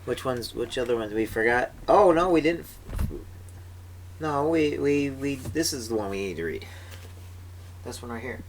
Which other ones we forgot? Oh no, we didn't. No, we. This is the one we need to read. This one right here.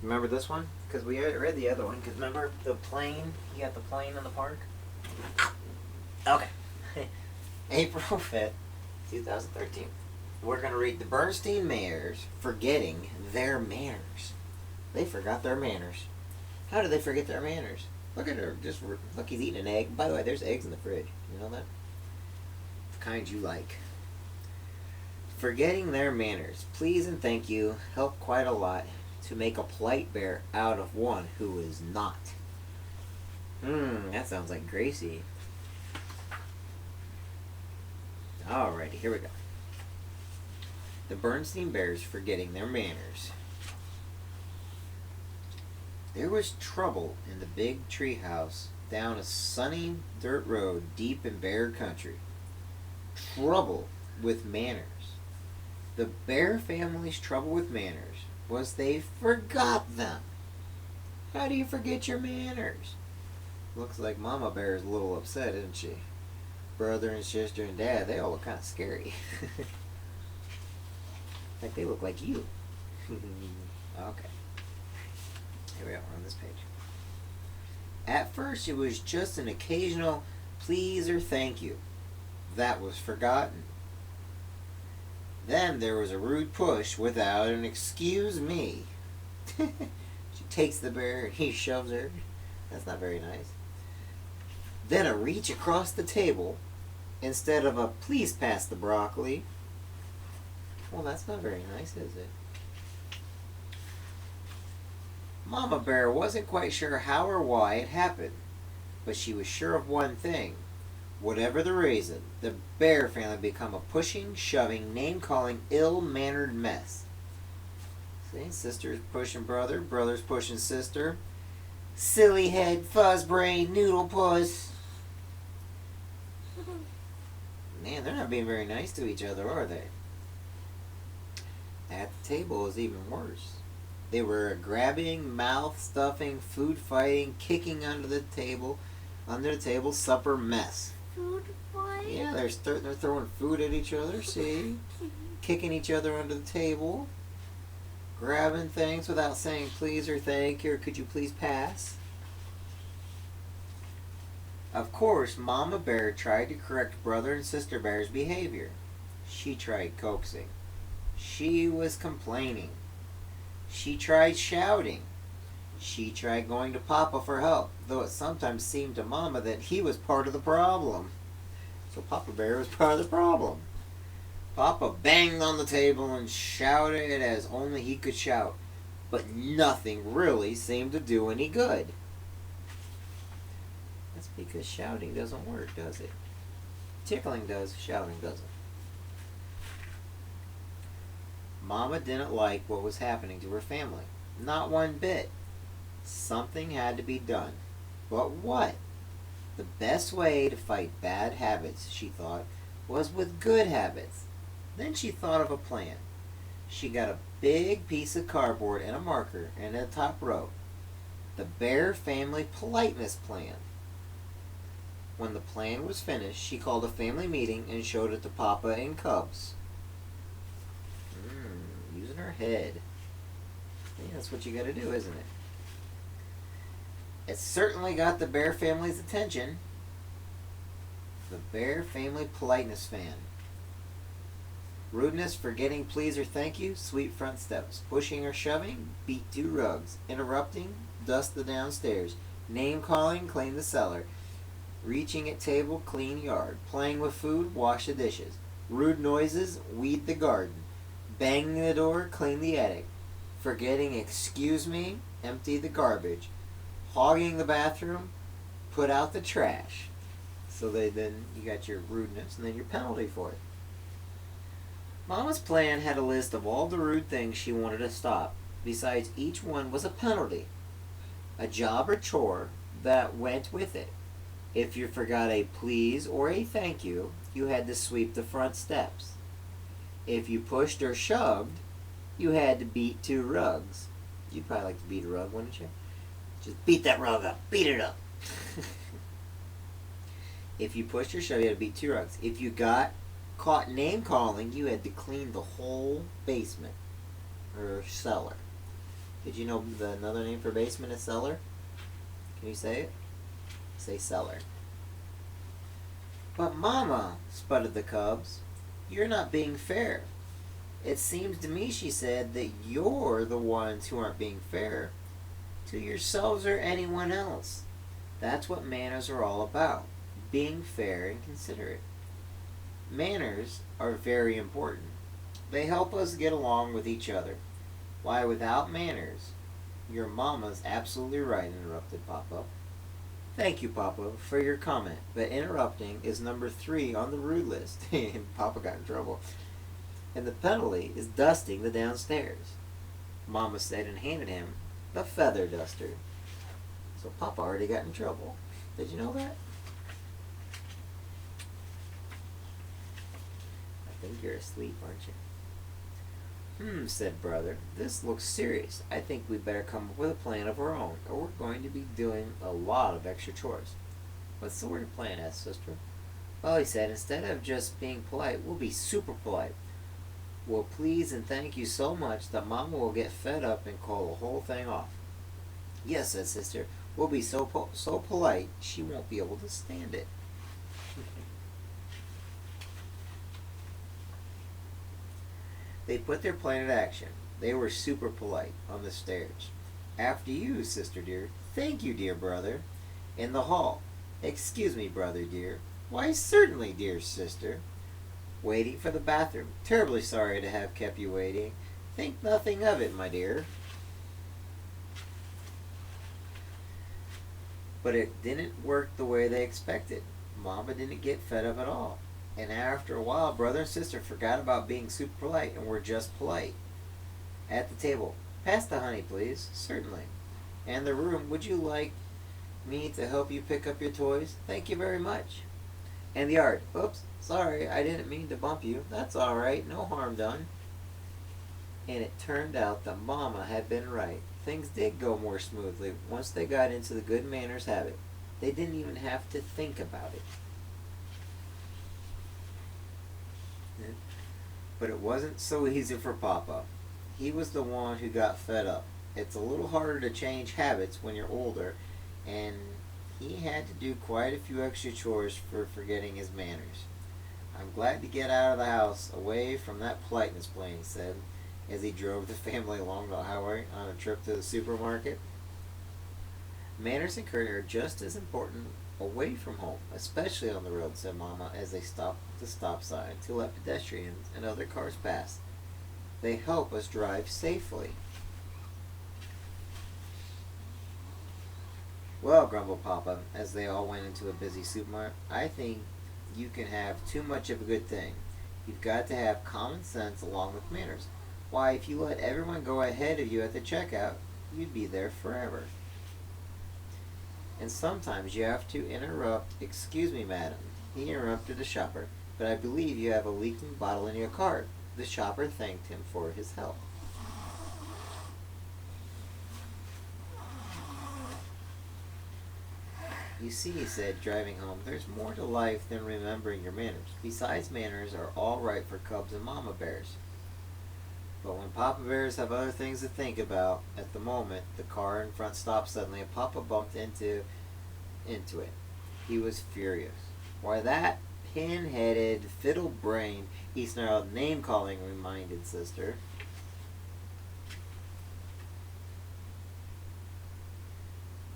Remember this one? Because we read the other one. Because remember the plane? You got the plane in the park? Okay. April 5th, 2013. We're going to read the Bernstein Mayors forgetting their manners. They forgot their manners. How did they forget their manners? Look at her. Just look, he's eating an egg. By the way, there's eggs in the fridge. You know that? The kind you like. Forgetting their manners. Please and thank you help quite a lot to make a polite bear out of one who is not. That sounds like Gracie. Alrighty, here we go. The Bernstein Bears forgetting their manners. There was trouble in the big tree house down a sunny dirt road deep in bear country. Trouble with manners. The bear family's trouble with manners was they forgot them. How do you forget your manners? Looks like Mama Bear is a little upset, isn't she? Brother and sister and dad, they all look kind of scary. Like they look like you. Okay. Here we are on this page. At first it was just an occasional please or thank you. That was forgotten. Then there was a rude push without an excuse me. She takes the bear and he shoves her. That's not very nice. Then a reach across the table instead of a please pass the broccoli. Well, that's not very nice, is it? Mama Bear wasn't quite sure how or why it happened, but she was sure of one thing. Whatever the reason, the Bear family become a pushing, shoving, name-calling, ill-mannered mess. See, sister's pushing brother, brother's pushing sister. Silly head, fuzz brain, noodle puss. Man, they're not being very nice to each other, are they? At the table is even worse. They were a grabbing, mouth-stuffing, food-fighting, kicking under the table supper mess. Food fight? Yeah, they're throwing food at each other, see? Kicking each other under the table. Grabbing things without saying please or thank you or could you please pass. Of course, Mama Bear tried to correct Brother and Sister Bear's behavior. She tried coaxing. She was complaining. She tried shouting. She tried going to Papa for help, though it sometimes seemed to Mama that he was part of the problem. So Papa Bear was part of the problem. Papa banged on the table and shouted as only he could shout, but nothing really seemed to do any good. That's because shouting doesn't work, does it? Tickling does, shouting doesn't. Mama didn't like what was happening to her family. Not one bit. Something had to be done. But what? The best way to fight bad habits, she thought, was with good habits. Then she thought of a plan. She got a big piece of cardboard and a marker, and at the top wrote, "The Bear Family Politeness Plan." When the plan was finished, she called a family meeting and showed it to Papa and Cubs. Using her head. Yeah, that's what you gotta do, isn't it? It certainly got the Bear family's attention. The Bear Family Politeness Fan. Rudeness, forgetting please or thank you, sweep front steps. Pushing or shoving, beat 2 rugs. Interrupting, dust the downstairs. Name calling, clean the cellar. Reaching at table, clean yard. Playing with food, wash the dishes. Rude noises, weed the garden. Banging the door, clean the attic. Forgetting excuse me, empty the garbage. Hogging the bathroom, put out the trash. So then you got your rudeness and then your penalty for it. Mama's plan had a list of all the rude things she wanted to stop. Besides, each one was a penalty. A job or chore that went with it. If you forgot a please or a thank you, you had to sweep the front steps. If you pushed or shoved, you had to beat 2 rugs. You'd probably like to beat a rug, wouldn't you? Just beat that rug up. Beat it up. If you pushed or shoved, you had to beat 2 rugs. If you got caught name calling, you had to clean the whole basement or cellar. Did you know another name for basement is cellar? Can you say it? Say cellar. But Mama, sputtered the cubs, you're not being fair. It seems to me, she said, that you're the ones who aren't being fair to yourselves or anyone else. That's what manners are all about, being fair and considerate. Manners are very important. They help us get along with each other. Why, without manners, your mama's absolutely right, interrupted Papa. Thank you, Papa, for your comment, but interrupting is number 3 on the rude list. And Papa got in trouble. And the penalty is dusting the downstairs, Mama said and handed him the feather duster. So Papa already got in trouble. Did you know that? I think you're asleep, aren't you? Said Brother. This looks serious. I think we'd better come up with a plan of our own, or we're going to be doing a lot of extra chores. What's the word plan? Asked Sister. Well, he said, instead of just being polite, we'll be super polite. We'll please and thank you so much that Mama will get fed up and call the whole thing off. Yes, said Sister. We'll be so polite, she won't be able to stand it. They put their plan into action. They were super polite on the stairs. After you, Sister dear. Thank you, dear brother. In the hall. Excuse me, brother dear. Why, certainly, dear sister. Waiting for the bathroom. Terribly sorry to have kept you waiting. Think nothing of it, my dear. But it didn't work the way they expected. Mama didn't get fed up at all. And after a while, brother and sister forgot about being super polite and were just polite. At the table, pass the honey, please. Certainly. And the room, would you like me to help you pick up your toys? Thank you very much. And the yard, oops, sorry, I didn't mean to bump you. That's all right, no harm done. And it turned out that Mama had been right. Things did go more smoothly once they got into the good manners habit. They didn't even have to think about it. But it wasn't so easy for Papa. He was the one who got fed up. It's a little harder to change habits when you're older, and he had to do quite a few extra chores for forgetting his manners. I'm glad to get out of the house, away from that politeness plane, he said, as he drove the family along the highway on a trip to the supermarket. Manners and courtesy are just as important away from home, especially on the road, said Mama as they stopped at the stop sign to let pedestrians and other cars pass. They help us drive safely. Well, grumbled Papa as they all went into a busy supermarket, I think you can have too much of a good thing. You've got to have common sense along with manners. Why, if you let everyone go ahead of you at the checkout, you'd be there forever. And sometimes you have to interrupt. Excuse me, madam. He interrupted the shopper. But I believe you have a leaking bottle in your cart. The shopper thanked him for his help. You see, he said, driving home, there's more to life than remembering your manners. Besides, manners are all right for cubs and mama bears. But when Papa Bears have other things to think about, at the moment, the car in front stopped suddenly and Papa bumped into it. He was furious. Why, that pin-headed, fiddle-brained, he snarled, name-calling, reminded Sister.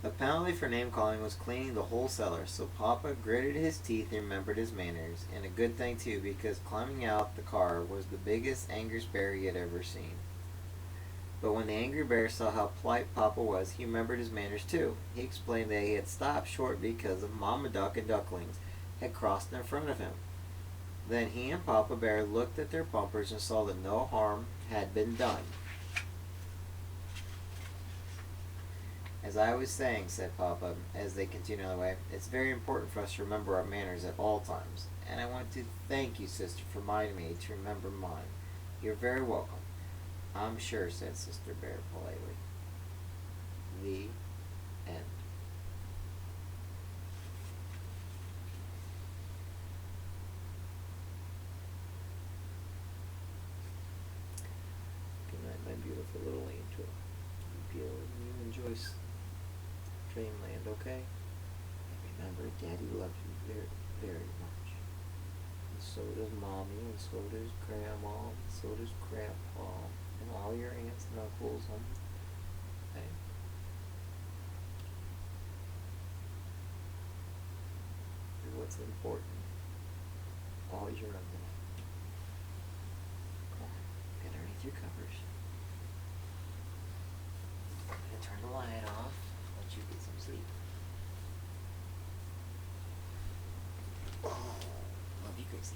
The penalty for name-calling was cleaning the whole cellar, so Papa gritted his teeth and remembered his manners, and a good thing too, because climbing out the car was the biggest angriest bear he had ever seen. But when the angry bear saw how polite Papa was, he remembered his manners too. He explained that he had stopped short because of Mama Duck and Ducklings had crossed in front of him. Then he and Papa Bear looked at their bumpers and saw that no harm had been done. As I was saying, said Papa, as they continued on the way, it's very important for us to remember our manners at all times. And I want to thank you, Sister, for reminding me to remember mine. You're very welcome. I'm sure, said Sister Bear politely. The end. enjoy dreamland, okay? And remember, Daddy loves you very, very much. And so does Mommy, and so does Grandma, and so does Grandpa, and all your aunts and uncles. Okay? You're what's important. Always remember that. Come on, get underneath your covers. I'm gonna turn the light off. Let you get some sleep. Oh, love you, Gracie.